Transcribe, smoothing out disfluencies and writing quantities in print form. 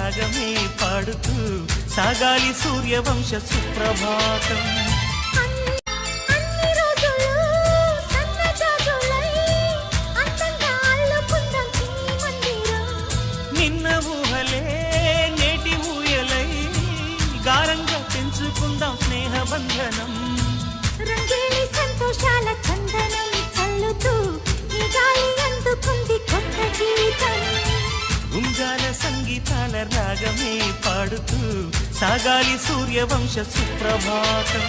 రాగమే పాడుతూ సాగాలి సూర్యవంశ సుప్రభాతం. నిన్న ఊహలే నేటి ఊయలై గారంగా పెంచుకుందాం స్నేహబంధనం. రంగేలి సంతోషాల చందనం చల్లుతూ ఈ గాలి అందుకుంది కొత్త గీతం. ఉంగాల సంగీతాల రాగమే పాడుతూ సాగాలి సూర్యవంశ సుప్రభాతం.